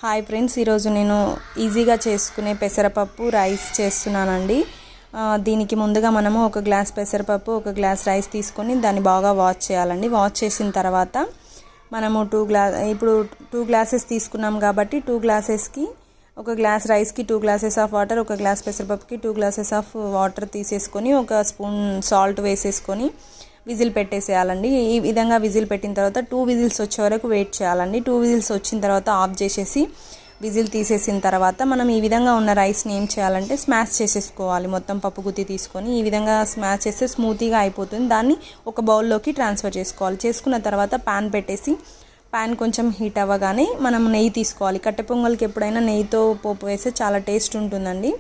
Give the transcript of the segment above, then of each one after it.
Hi friends, ఈరోజు నేను ఈజీగా చేసుకునే పెసరపప్పు రైస్ చేస్తున్నానండి. దీనికి ముందుగా మనము ఒక గ్లాస్ పెసరపప్పు, ఒక గ్లాస్ రైస్ తీసుకొని దాన్ని బాగా వాష్ చేయాలండి. వాష్ చేసిన తర్వాత మనము ఇప్పుడు 2 గ్లాసెస్ తీసుకున్నాం కాబట్టి 2 గ్లాసెస్కి ఒక గ్లాస్ రైస్కి 2 గ్లాసెస్ ఆఫ్ వాటర్, ఒక గ్లాస్ పెసరపప్పుకి 2 గ్లాసెస్ ఆఫ్ వాటర్ తీసేసుకొని ఒక స్పూన్ సాల్ట్ వేసేసుకొని విజిల్ పెట్టేసేయాలండి. ఈ విధంగా విజిల్ పెట్టిన తర్వాత 2 విజిల్స్ వచ్చే వరకు వెయిట్ చేయాలండి. 2 విజిల్స్ వచ్చిన తర్వాత ఆఫ్ చేసేసి విజిల్ తీసేసిన తర్వాత మనం ఈ విధంగా ఉన్న రైస్ని ఏం చేయాలంటే స్మాష్ చేసేసుకోవాలి. మొత్తం పప్పు గుత్తి తీసుకొని ఈ విధంగా స్మాష్ చేస్తే స్మూతీగా అయిపోతుంది. దాన్ని ఒక బౌల్లోకి ట్రాన్స్ఫర్ చేసుకోవాలి. చేసుకున్న తర్వాత ప్యాన్ పెట్టేసి ప్యాన్ కొంచెం హీట్ అవ్వగానే మనం నెయ్యి తీసుకోవాలి. కట్టె పొంగల్కి ఎప్పుడైనా నెయ్యితో పోపు వేస్తే చాలా టేస్ట్ ఉంటుందండి.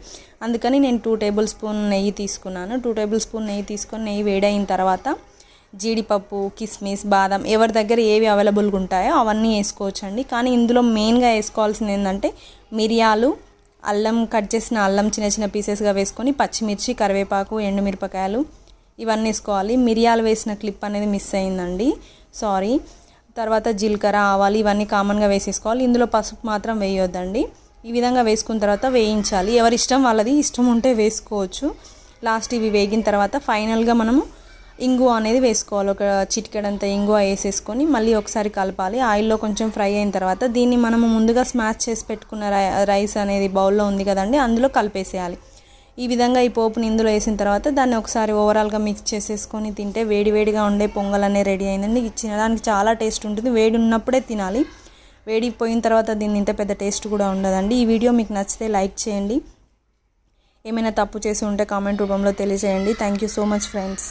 అందుకని నేను 2 టేబుల్ స్పూన్ నెయ్యి తీసుకున్నాను. 2 టేబుల్ స్పూన్ నెయ్యి తీసుకొని నెయ్యి వేడైన తర్వాత జీడిపప్పు, కిస్మిస్, బాదం ఎవరి దగ్గర ఏవి అవైలబుల్గా ఉంటాయో అవన్నీ వేసుకోవచ్చండి. కానీ ఇందులో మెయిన్గా వేసుకోవాల్సింది ఏంటంటే మిరియాలు, అల్లం, కట్ చేసిన అల్లం చిన్న చిన్న పీసెస్గా వేసుకొని పచ్చిమిర్చి, కరివేపాకు, ఎండుమిరపకాయలు ఇవన్నీ వేసుకోవాలి. మిరియాలు వేసిన క్లిప్ అనేది మిస్ అయిందండి, సారీ. తర్వాత జీలకర్ర, ఆవాలు ఇవన్నీ కామన్గా వేసేసుకోవాలి. ఇందులో పసుపు మాత్రం వేయొద్దండి. ఈ విధంగా వేసుకున్న తర్వాత వేయించాలి. ఎవరి ఇష్టం వాళ్ళది, ఇష్టం ఉంటే వేసుకోవచ్చు. లాస్ట్ ఇవి వేగిన తర్వాత ఫైనల్గా మనము ఇంగువ అనేది వేసుకోవాలి. ఒక చిటికెడంత ఇంగువ వేసేసుకొని మళ్ళీ ఒకసారి కలపాలి. ఆయిల్లో కొంచెం ఫ్రై అయిన తర్వాత దీన్ని మనము ముందుగా స్మాష్ చేసి పెట్టుకున్న రైస్ అనేది బౌల్లో ఉంది కదండి, అందులో కలిపేసేయాలి. ఈ విధంగా ఈ పోపుని ఇందులో వేసిన తర్వాత దాన్ని ఒకసారి ఓవరాల్గా మిక్స్ చేసేసుకొని తింటే వేడివేడిగా ఉండే పొంగల్ అనేది రెడీ అయిందండి. తినడానికి చాలా టేస్ట్ ఉంటుంది. వేడి ఉన్నప్పుడే తినాలి. వేడి పోయిన తర్వాత దీన్ని ఇంత పెద్ద టేస్ట్ కూడా ఉండదండి. ఈ వీడియో మీకు నచ్చితే లైక్ చేయండి. ఏమైనా తప్పు చేసి ఉంటే కామెంట్ రూపంలో తెలియజేయండి. Thank you so much friends.